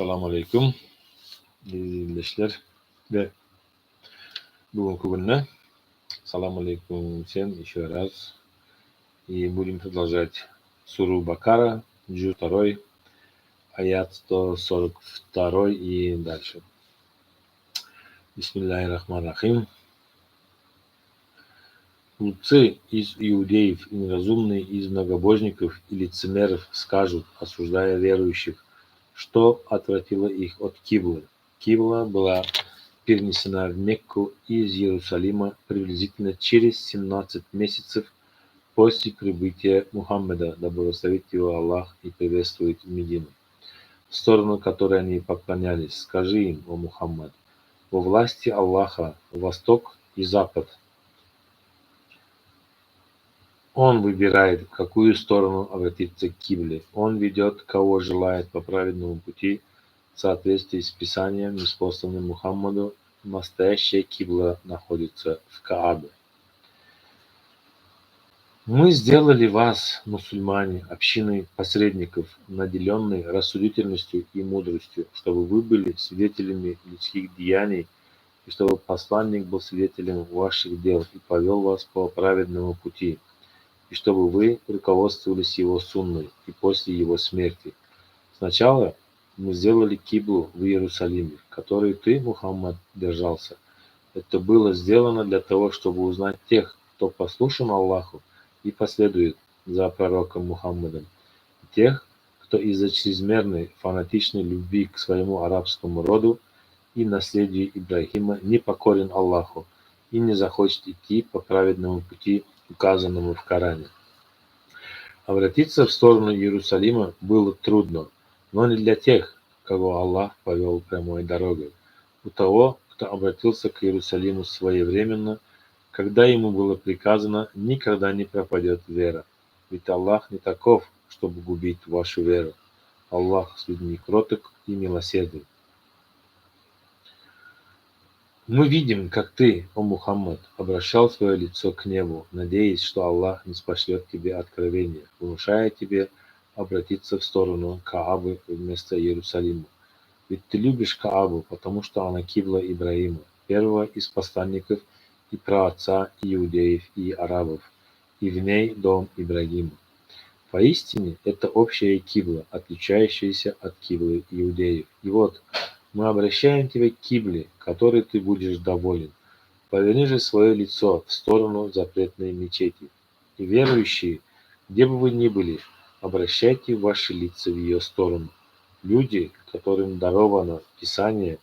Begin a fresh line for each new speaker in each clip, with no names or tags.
Assalomu alaykum, dinleyiciler ve bugünkü günne. Assalomu alaykum всем еще раз. И будем продолжать суру Бакара, джуз 2, аят 142 и дальше. Бисмиллахир-рахманир-рахим. Глупцы из иудеев и неразумные из многобожников и лицемеров скажут, осуждая верующих, что отвратило их от Киблы. Кибла была перенесена в Мекку из Иерусалима приблизительно через 17 месяцев после прибытия Мухаммеда, да благословит его Аллах и приветствует Медину, в сторону которой они поклонялись. Скажи им, о Мухаммад, во власти Аллаха восток и запад. Он выбирает, в какую сторону обратиться к Кибле. Он ведет, кого желает, по праведному пути, в соответствии с Писанием, ниспосланным Мухаммаду. Настоящая Кибла находится в Каабе. Мы сделали вас, мусульмане, общиной посредников, наделенной рассудительностью и мудростью, чтобы вы были свидетелями людских деяний, и чтобы посланник был свидетелем ваших дел и повел вас по праведному пути, и чтобы вы руководствовались его сунной и после его смерти. Сначала мы сделали киблу в Иерусалиме, которой ты, Мухаммад, держался. Это было сделано для того, чтобы узнать тех, кто послушен Аллаху и последует за пророком Мухаммадом, и тех, кто из-за чрезмерной фанатичной любви к своему арабскому роду и наследию Ибрахима не покорен Аллаху и не захочет идти по праведному пути, указанному в Коране. Обратиться в сторону Иерусалима было трудно, но не для тех, кого Аллах повел прямой дорогой. У того, кто обратился к Иерусалиму своевременно, когда ему было приказано, никогда не пропадет вера. Ведь Аллах не таков, чтобы губить вашу веру. Аллах с людьми кроток и милосерден. Мы видим, как ты, о Мухаммад, обращал свое лицо к небу, надеясь, что Аллах не спошлет тебе откровение, внушая тебе обратиться в сторону Каабы вместо Иерусалима. Ведь ты любишь Каабу, потому что она кибла Ибрахима, первого из посланников и праотца иудеев и арабов, и в ней дом Ибрахима. Поистине, это общая кибла, отличающаяся от киблы иудеев. И вот, мы обращаем тебя к кибле, которой ты будешь доволен. Поверни же свое лицо в сторону запретной мечети. И верующие, где бы вы ни были, обращайте ваши лица в ее сторону. Люди, которым даровано Писание,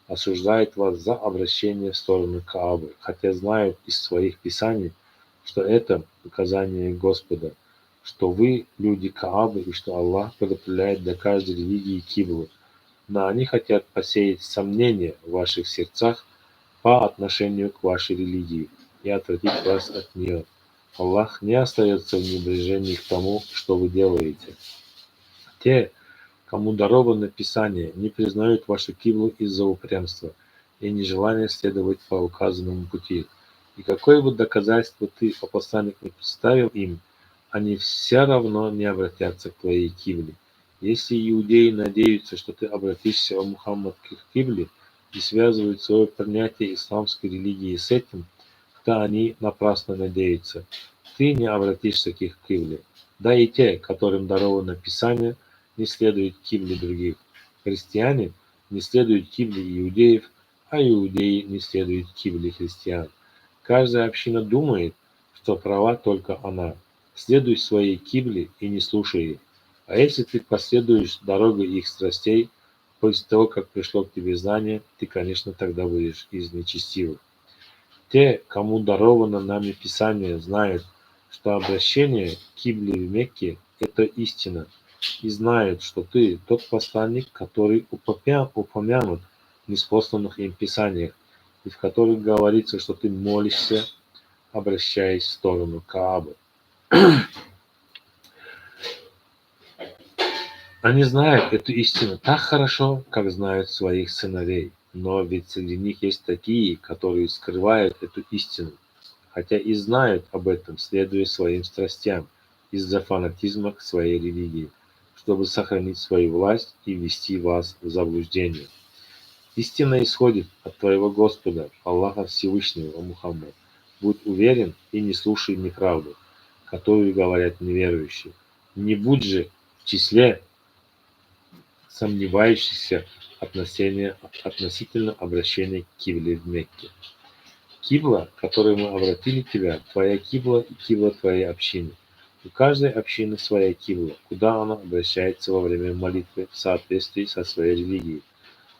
осуждают вас за обращение в сторону Каабы, хотя знают из своих писаний, что это указание Господа, что вы люди Каабы и что Аллах предопределяет для каждой религии киблу. Но они хотят посеять сомнения в ваших сердцах по отношению к вашей религии и отвратить вас от нее. Аллах не остается в небрежении к тому, что вы делаете. Те, кому даровано Писание, не признают вашу киблу из-за упрямства и нежелания следовать по указанному пути. И какое бы доказательство ты, о посланник, не представил им, они все равно не обратятся к твоей кибле. Если иудеи надеются, что ты обратишься, о Мухаммад, к их кибле и связывают свое принятие исламской религии с этим, то они напрасно надеются. Ты не обратишься к их кибле. Да и те, которым даровано Писание, не следуют кибле других. Христиане не следуют кибле иудеев, а иудеи не следуют кибле христиан. Каждая община думает, что права только она. Следуй своей кибле и не слушай их. А если ты последуешь дорогой их страстей, после того, как пришло к тебе знание, ты, конечно, тогда будешь из нечестивых. Те, кому даровано нами Писание, знают, что обращение к кибле в Мекке – это истина, и знают, что ты тот посланник, который упомянут в ниспосланных им Писаниях, и в которых говорится, что ты молишься, обращаясь в сторону Каабы. Они знают эту истину так хорошо, как знают своих сыновей, но ведь среди них есть такие, которые скрывают эту истину, хотя и знают об этом, следуя своим страстям, из-за фанатизма к своей религии, чтобы сохранить свою власть и ввести вас в заблуждение. Истина исходит от твоего Господа, Аллаха Всевышнего, о Мухаммад. Будь уверен и не слушай неправду, которую говорят неверующие. Не будь же в числе сомневающихся относительно обращения к кибле в Мекке. Кибла, к которой мы обратили тебя, твоя кибла и кибла твоей общины. У каждой общины своя кибла, куда она обращается во время молитвы в соответствии со своей религией.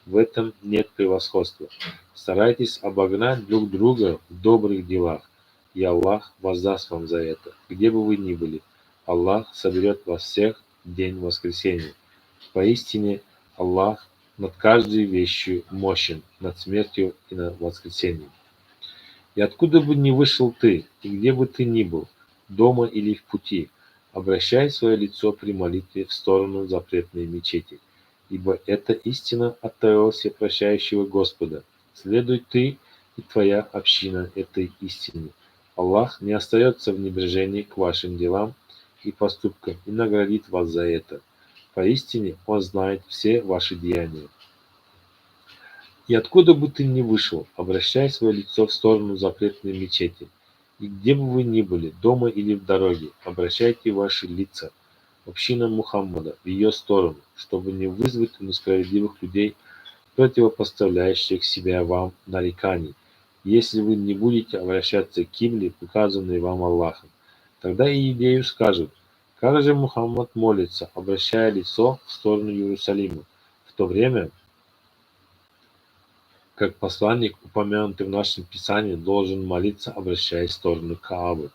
В этом нет превосходства. Старайтесь обогнать друг друга в добрых делах, и Аллах воздаст вам за это, где бы вы ни были. Аллах соберет вас всех в день воскресения. Поистине Аллах над каждой вещью мощен, над смертью и над воскресением. И откуда бы ни вышел ты, и где бы ты ни был, дома или в пути, обращай свое лицо при молитве в сторону запретной мечети, ибо это истина от твоего всепрощающего Господа. Следуй ты и твоя община этой истине. Аллах не остается в небрежении к вашим делам и поступкам и наградит вас за это. Поистине Он знает все ваши деяния. И откуда бы ты ни вышел, обращай свое лицо в сторону запретной мечети. И где бы вы ни были, дома или в дороге, обращайте ваши лица, община Мухаммада, в ее сторону, чтобы не вызвать у несправедливых людей, противопоставляющих себя вам, нареканий. Если вы не будете обращаться к кибле, указанной вам Аллахом, тогда и иудеи скажут: как же Мухаммад молится, обращая лицо в сторону Иерусалима, в то время как посланник, упомянутый в нашем Писании, должен молиться, обращаясь в сторону Каабы.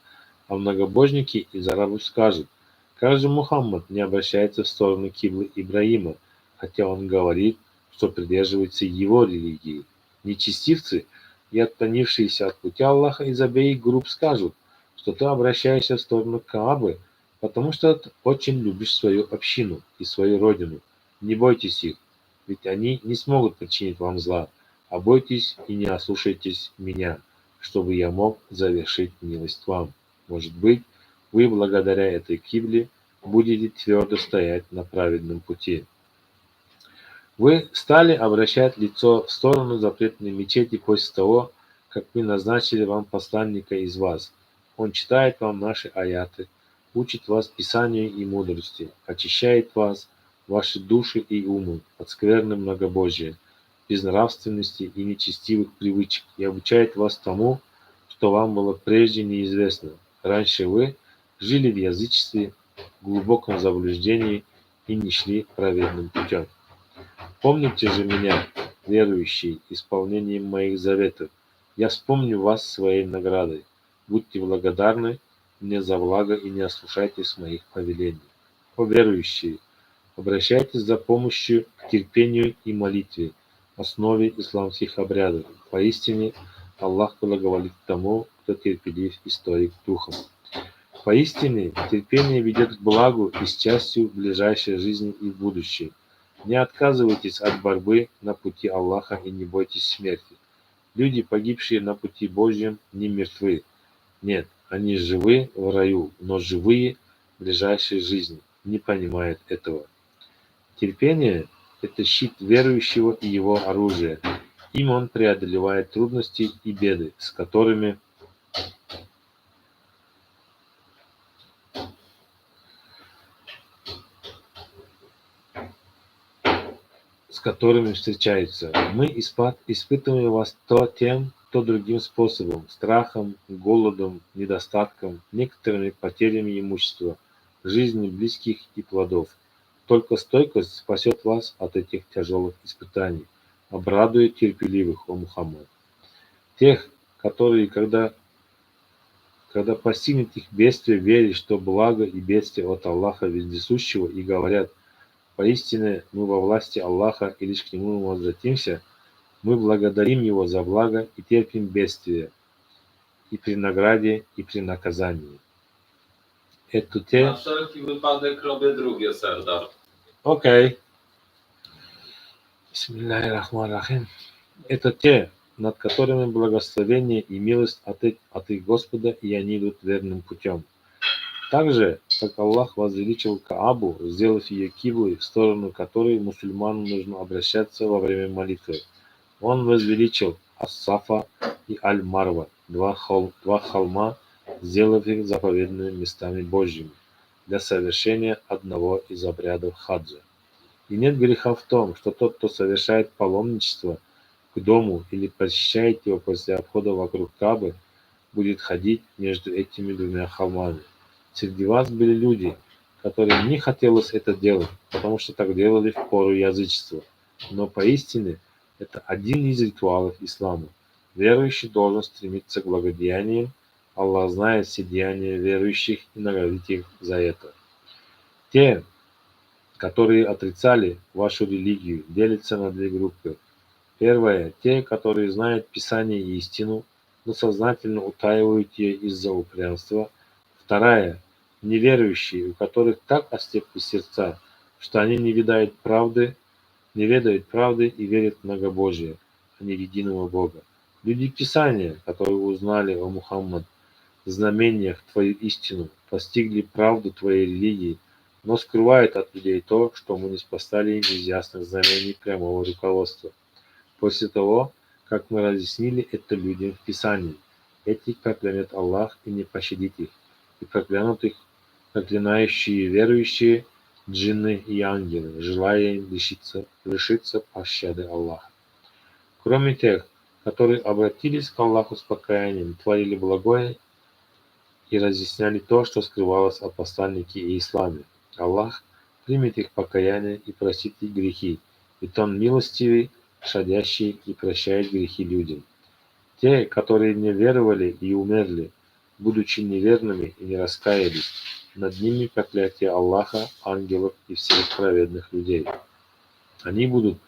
А многобожники из арабов скажут: как же Мухаммад не обращается в сторону киблы Ибраима, хотя он говорит, что придерживается его религии. Нечестивцы и отклонившиеся от пути Аллаха из обеих групп скажут, что ты обращаешься в сторону Каабы, потому что ты очень любишь свою общину и свою родину. Не бойтесь их, ведь они не смогут причинить вам зла. А бойтесь и не ослушайтесь меня, чтобы я мог завершить милость вам. Может быть, вы благодаря этой кибле будете твердо стоять на праведном пути. Вы стали обращать лицо в сторону запретной мечети после того, как мы назначили вам посланника из вас. Он читает вам наши аяты, учит вас Писанию и мудрости, очищает вас, ваши души и умы от скверны многобожия, безнравственности и нечестивых привычек и обучает вас тому, что вам было прежде неизвестно. Раньше вы жили в язычестве, в глубоком заблуждении и не шли праведным путем. Помните же меня, верующие, исполнением моих заветов. Я вспомню вас своей наградой. Будьте благодарны мне за благо и не ослушайтесь моих повелений. О верующие, обращайтесь за помощью к терпению и молитве, основе исламских обрядов. Поистине, Аллах благоволит тому, кто терпелив и стоит духом. Поистине, терпение ведет к благу и счастью в ближайшей жизни и в будущем. Не отказывайтесь от борьбы на пути Аллаха и не бойтесь смерти. Люди, погибшие на пути Божьем, не мертвы. Нет, они живы в раю, но живые в ближайшей жизни не понимают этого. Терпение – это щит верующего и его оружие. Им он преодолевает трудности и беды, с которыми встречаются. Мы испытываем вас то тем, то другим способом: страхом, голодом, недостатком, некоторыми потерями имущества, жизни близких и плодов. Только стойкость спасет вас от этих тяжелых испытаний, обрадует терпеливых, о Мухаммад. Тех, которые, когда постигнет их бедствие, верят, что благо и бедствие от Аллаха Вездесущего, и говорят: поистине мы во власти Аллаха, и лишь к Нему мы возвратимся, мы благодарим Его за благо и терпим бедствие и при награде, и при наказании. Это те...
Na wszelki wypadek robię drugie, Serdar.
Окей. Бисмиллахир-рахман-рахим. Это те, над которыми благословение и милость от их Господа, и они идут верным путем. Так же, как Аллах возвеличил Каабу, сделав ее киблой, в сторону которой мусульманам нужно обращаться во время молитвы, Он возвеличил Ас-Сафа и Аль-Марва, два холма, сделав их заповедными местами Божьими для совершения одного из обрядов хаджа. И нет греха в том, что тот, кто совершает паломничество к дому или посещает его после обхода вокруг Кабы, будет ходить между этими двумя холмами. Среди вас были люди, которым не хотелось это делать, потому что так делали в пору язычества. Но поистине это один из ритуалов ислама. Верующий должен стремиться к благодеяниям. Аллах знает все деяния верующих и наградит их за это. Те, которые отрицали вашу религию, делятся на две группы. Первое – те, которые знают Писание и истину, но сознательно утаивают ее из-за упрямства. Вторая – неверующие, у которых так ослепли сердца, что они не ведают правды и верят в многобожие, а не в единого Бога. Люди Писания, которые узнали о Мухаммад, знамениях твою истину, постигли правду твоей религии, но скрывают от людей то, что мы ниспослали им из ясных знамений прямого руководства. После того, как мы разъяснили это людям в Писании, этих проклянет Аллах и не пощадит их, и проклянут их проклинающие верующие, джинны и ангелы, желая им лишиться пощады Аллаха. Кроме тех, которые обратились к Аллаху с покаянием, творили благое и разъясняли то, что скрывалось от посланника и исламе. Аллах примет их покаяние и простит их грехи, ведь Он милостивый, щадящий и прощает грехи людям. Те, которые не веровали и умерли, будучи неверными и не раскаялись, над ними проклятие Аллаха, ангелов и всех праведных людей. Они будут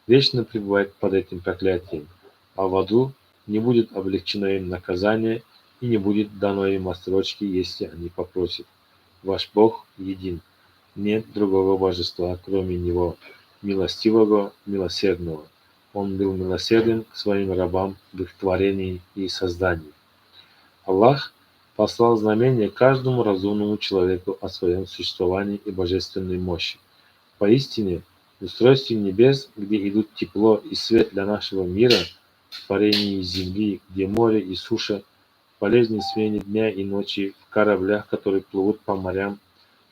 вечно пребывать под этим проклятием, а в аду не будет облегчено им наказание и не будет дано им отсрочки, если они попросят. Ваш Бог един, нет другого божества, кроме Него, милостивого, милосердного. Он был милосерден к своим рабам в их творении и создании. Аллах послал знамение каждому разумному человеку о своем существовании и божественной мощи. Поистине, в устройстве небес, где идут тепло и свет для нашего мира, в творении земли, где море и суша, в полезной смене дня и ночи, в кораблях, которые плывут по морям,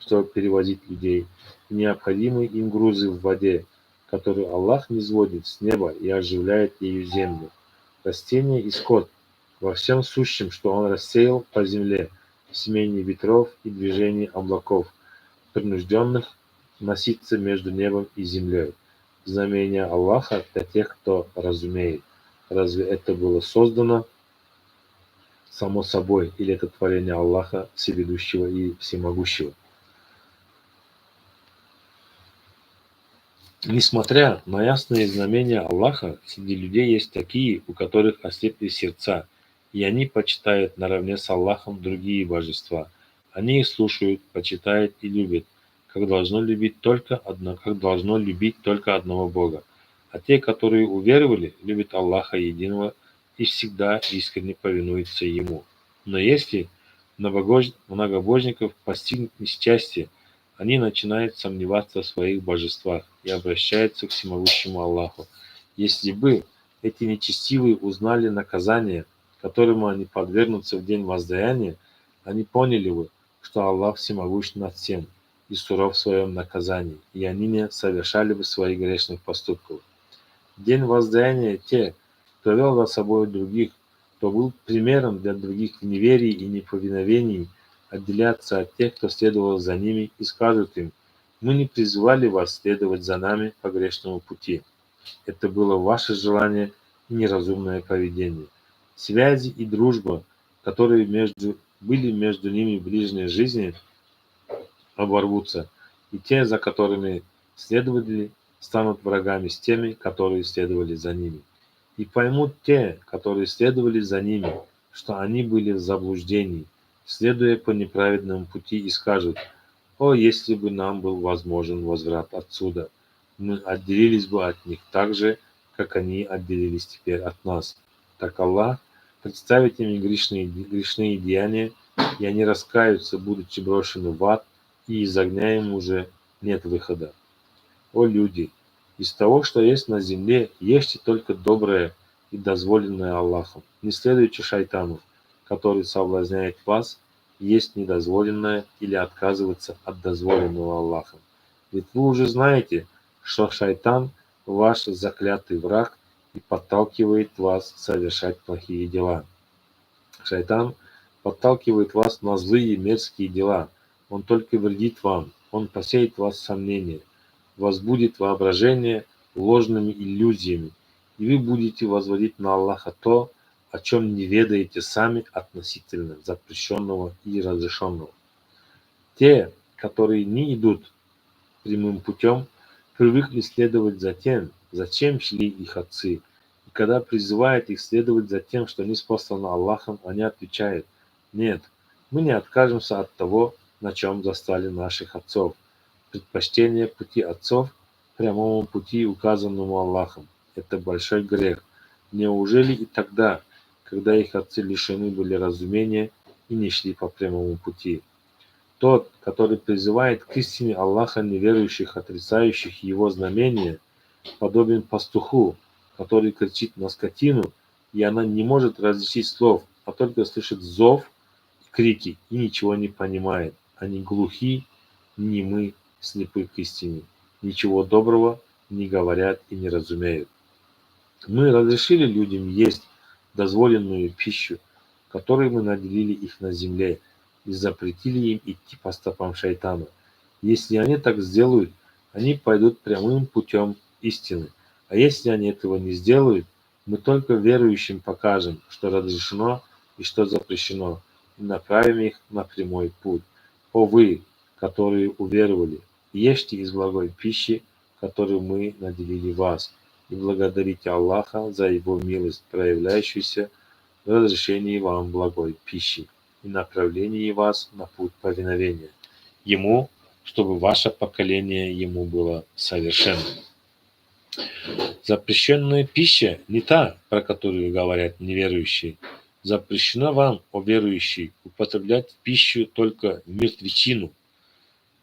чтобы перевозить людей, и необходимые им грузы в воде, которую Аллах низводит с неба и оживляет ею землю, растения и скот, во всем сущем, что Он рассеял по земле, в смене ветров и движении облаков, принужденных носиться между небом и землей. Знамение Аллаха для тех, кто разумеет. Разве это было создано само собой, или это творение Аллаха, Всеведущего и Всемогущего? Несмотря на ясные знамения Аллаха, среди людей есть такие, у которых ослепли сердца, и они почитают наравне с Аллахом другие божества. Они их слушают, почитают и любят, как должно любить только одного Бога. А те, которые уверовали, любят Аллаха единого и всегда искренне повинуются Ему. Но если многобожников постигнет несчастье, они начинают сомневаться в своих божествах и обращаются к всемогущему Аллаху. Если бы эти нечестивые узнали наказание, которому они подвергнутся в день воздаяния, они поняли бы, что Аллах всемогущ над всем и суров в своем наказании, и они не совершали бы своих грешных поступков. В день воздаяния те, кто вел за собой других, кто был примером для других в неверии и неповиновении, отделятся от тех, кто следовал за ними, и скажут им: «Мы не призывали вас следовать за нами по грешному пути. Это было ваше желание и неразумное поведение». Связи и дружба, которые были между ними в ближней жизни, оборвутся, и те, за которыми следовали, станут врагами с теми, которые следовали за ними. И поймут те, которые следовали за ними, что они были в заблуждении, следуя по неправедному пути, и скажут: «О, если бы нам был возможен возврат отсюда, мы отделились бы от них так же, как они отделились теперь от нас». Так Аллах представит им грешные деяния и они раскаются, будучи брошены в ад, и из огня им уже нет выхода. О люди, из того, что есть на земле, ешьте только доброе и дозволенное Аллахом. Не следуйте шайтану, который соблазняет вас есть недозволенное или отказываться от дозволенного Аллахом. Ведь вы уже знаете, что шайтан ваш заклятый враг и подталкивает вас совершать плохие дела. Шайтан подталкивает вас на злые мерзкие дела. Он только вредит вам, он посеет в вас сомнения, возбудит воображение ложными иллюзиями, и вы будете возводить на Аллаха то, о чем не ведаете сами относительно запрещенного и разрешенного. Те, которые не идут прямым путем, привыкли следовать за тем, зачем шли их отцы. И когда призывает их следовать за тем, что ниспослано Аллахом, они отвечают: нет, мы не откажемся от того, на чем застали наших отцов. Предпочтение пути отцов прямому пути, указанному Аллахом. Это большой грех. Неужели и тогда, когда их отцы лишены были разумения и не шли по прямому пути? Тот, который призывает к истине Аллаха неверующих, отрицающих его знамения, подобен пастуху, который кричит на скотину, и она не может различить слов, а только слышит зов и крики, и ничего не понимает. Они глухи, немы, слепы к истине. Ничего доброго не говорят и не разумеют. Мы разрешили людям есть дозволенную пищу, которой мы наделили их на земле, и запретили им идти по стопам шайтана. Если они так сделают, они пойдут прямым путем истины. А если они этого не сделают, мы только верующим покажем, что разрешено и что запрещено, и направим их на прямой путь. О вы, которые уверовали, ешьте из благой пищи, которую мы наделили вас, и благодарите Аллаха за его милость, проявляющуюся в разрешении вам благой пищи и направлении вас на путь повиновения Ему, чтобы ваше поколение Ему было совершенным. Запрещенная пища не та, про которую говорят неверующие. Запрещено вам, о верующие, употреблять в пищу только мертвечину,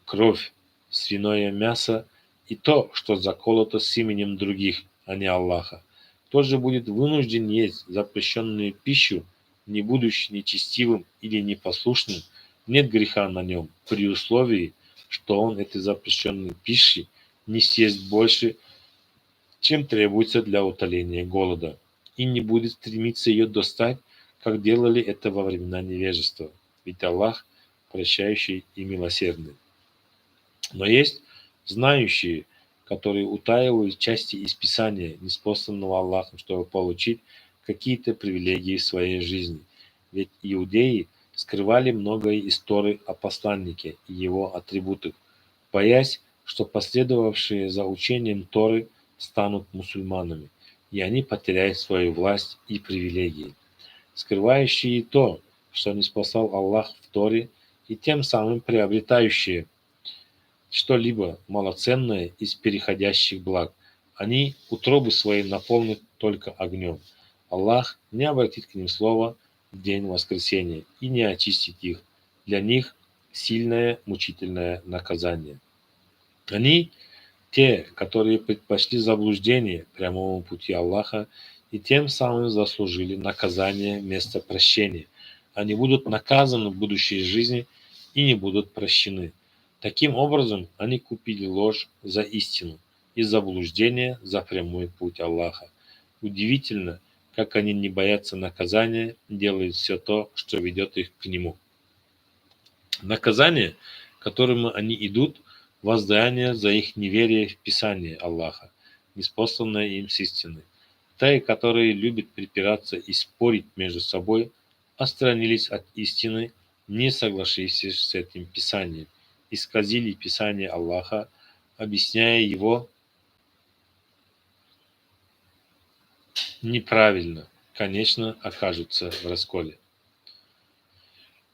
кровь, свиное мясо и то, что заколото с именем других, а не Аллаха. Кто же будет вынужден есть запрещенную пищу, не будучи нечестивым или непослушным, нет греха на нем, при условии, что он этой запрещенной пищи не съест больше, чем требуется для утоления голода, и не будет стремиться ее достать, как делали это во времена невежества. Ведь Аллах прощающий и милосердный. Но есть знающие, которые утаивают части из Писания, ниспосланного Аллахом, чтобы получить какие-то привилегии в своей жизни. Ведь иудеи скрывали многое из Торы о посланнике и его атрибутах, боясь, что последовавшие за учением Торы станут мусульманами, и они потеряют свою власть и привилегии. Скрывающие то, что ниспослал Аллах в Торе, и тем самым приобретающие что-либо малоценное из переходящих благ. Они утробы свои наполнят только огнем. Аллах не обратит к ним слова в день воскресения и не очистит их. Для них сильное мучительное наказание. Они те, которые предпочли заблуждение прямому пути Аллаха и тем самым заслужили наказание вместо прощения. Они будут наказаны в будущей жизни и не будут прощены. Таким образом, они купили ложь за истину и заблуждение за прямой путь Аллаха. Удивительно, как они не боятся наказания, делают все то, что ведет их к нему. Наказание, к которому они идут, воздаяние за их неверие в Писание Аллаха, ниспосланное им с истины. Те, которые любят припираться и спорить между собой, отстранились от истины, не согласившись с этим Писанием, исказили Писание Аллаха, объясняя его неправильно, конечно, окажутся в расколе.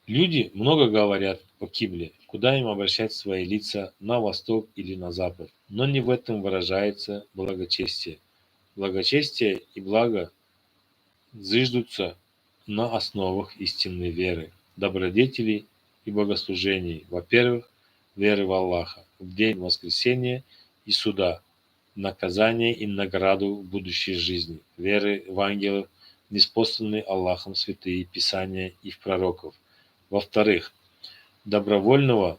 Люди много говорят о Кибле, куда им обращать свои лица, на восток или на запад, но не в этом выражается благочестие. Благочестие и благо зыждутся на основах истинной веры. добродетелей и богослужений. Во-первых, веры в Аллаха, в день воскресения и суда, наказание и награду в будущей жизни, веры в ангелов, ниспосланные Аллахом святые писания и в пророков. Во-вторых, добровольного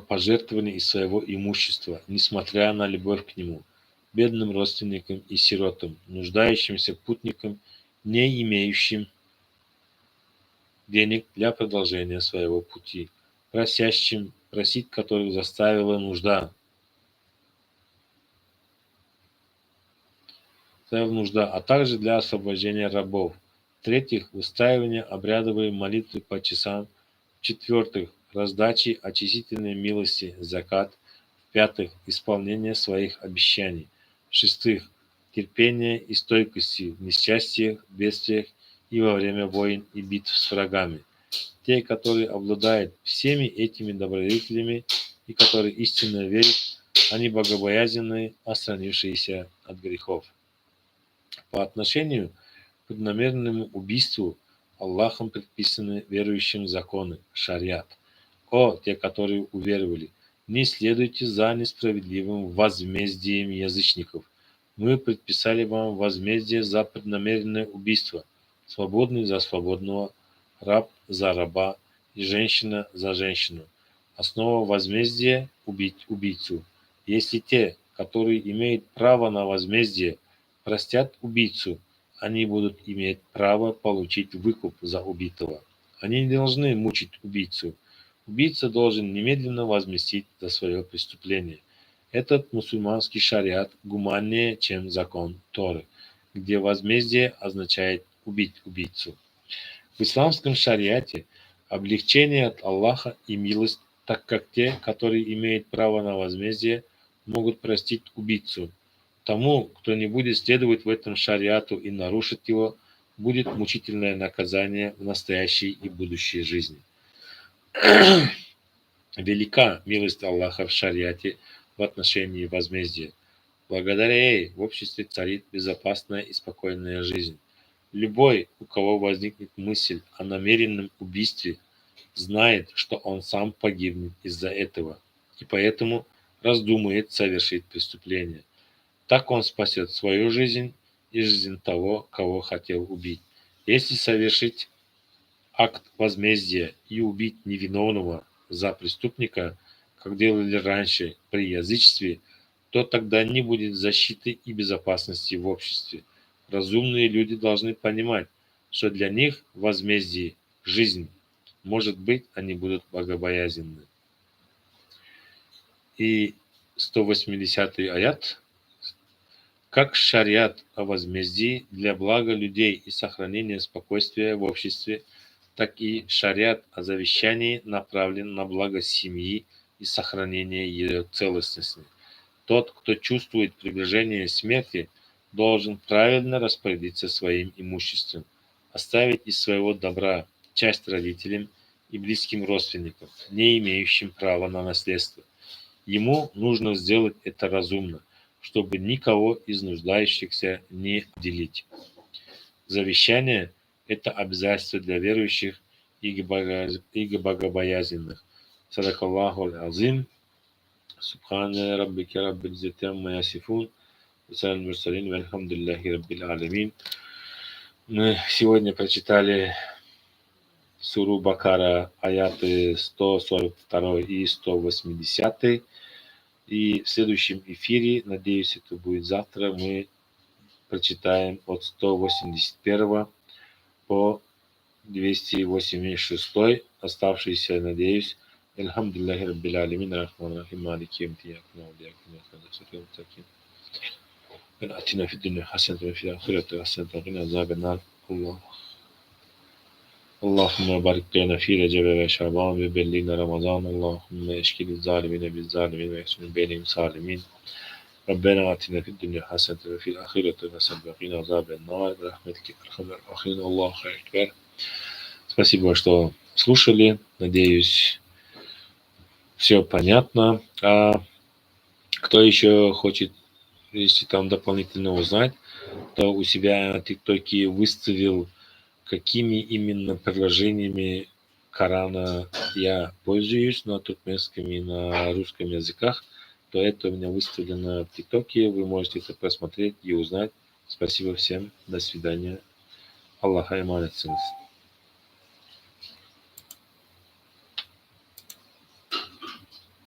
пожертвования из своего имущества, несмотря на любовь к нему, бедным родственникам и сиротам, нуждающимся путникам, не имеющим денег для продолжения своего пути, просящим, просить которых заставила нужда, а также для освобождения рабов. В-третьих, устраивание обрядовой молитвы по часам. В-четвертых, раздачи очистительной милости, закат. В-пятых, исполнение своих обещаний. В-шестых, терпение и стойкости в несчастьях, бедствиях и во время войн и битв с врагами. Те, которые обладают всеми этими добродетелями и которые истинно верят, они богобоязненные, отстранившиеся от грехов. По отношению к преднамеренному убийству Аллахом предписаны верующим законы, шариат. О, те, которые уверовали, не следуйте за несправедливым возмездием язычников. Мы предписали вам возмездие за преднамеренное убийство, свободный за свободного, раб за раба и женщина за женщину. Основа возмездия – убить убийцу. Если те, которые имеют право на возмездие, простят убийцу, они будут иметь право получить выкуп за убитого. Они не должны мучить убийцу. Убийца должен немедленно возместить за свое преступление. Этот мусульманский шариат гуманнее, чем закон Торы, где возмездие означает убить убийцу. В исламском шариате облегчение от Аллаха и милость, так как те, которые имеют право на возмездие, могут простить убийцу. Тому, кто не будет следовать в этом шариату и нарушит его, будет мучительное наказание в настоящей и будущей жизни. Велика милость Аллаха в шариате в отношении возмездия. Благодаря ей в обществе царит безопасная и спокойная жизнь. Любой, у кого возникнет мысль о намеренном убийстве, знает, что он сам погибнет из-за этого, и поэтому раздумает совершить преступление. Так он спасет свою жизнь и жизнь того, кого хотел убить. Если совершить акт возмездия и убить невиновного за преступника, как делали раньше при язычестве, то тогда не будет защиты и безопасности в обществе. Разумные люди должны понимать, что для них возмездие – жизнь. Может быть, они будут богобоязненны. И 180-й аят. Как шариат о возмездии для блага людей и сохранения спокойствия в обществе, так и шариат о завещании направлен на благо семьи и сохранение ее целостности. Тот, кто чувствует приближение смерти, должен правильно распорядиться своим имуществом, оставить из своего добра часть родителям и близким родственникам, не имеющим права на наследство. Ему нужно сделать это разумно, чтобы никого из нуждающихся не обделить. Завещание – это обязательство для верующих и богобоязненных. Садакаллаху азим. Субхана раббика раббил иззати амма ясифун. Вассаляму мурсалин. Вальхамдулиллахи раббил алямин. Мы сегодня прочитали суру Бакара, аяты 142 и 180. И в следующем эфире, надеюсь, это будет завтра, мы прочитаем от 181 по 286, оставшиеся, надеюсь. Алхамдулиллахи раббил алямин, рахман рахим, малики ямти, атина фид дунья хасанатан ва фил ахирати хасанатан ва қина азабан-нар. اللهم بارك لنا في رجب وشعبان وبلغنا رمضان. اللهم اشكل الظالمين بالظالمين واحسن بينهم صالمين. ربنا آتنا في الدنيا حسنة وفي الآخرة حسنة وقنا عذاب النار برحمتك أرحم الراحمين. Аллаху акбар. Спасибо, что слушали. Надеюсь, все понятно. А кто еще хочет если там дополнительно узнать, то у себя на ТикТоке выставил, какими именно приложениями Корана я пользуюсь на туркменском и на русском языках, то это у меня выставлено в ТикТоке. Вы можете это просмотреть и узнать. Спасибо всем. До свидания. Аллаха эманетсiniz.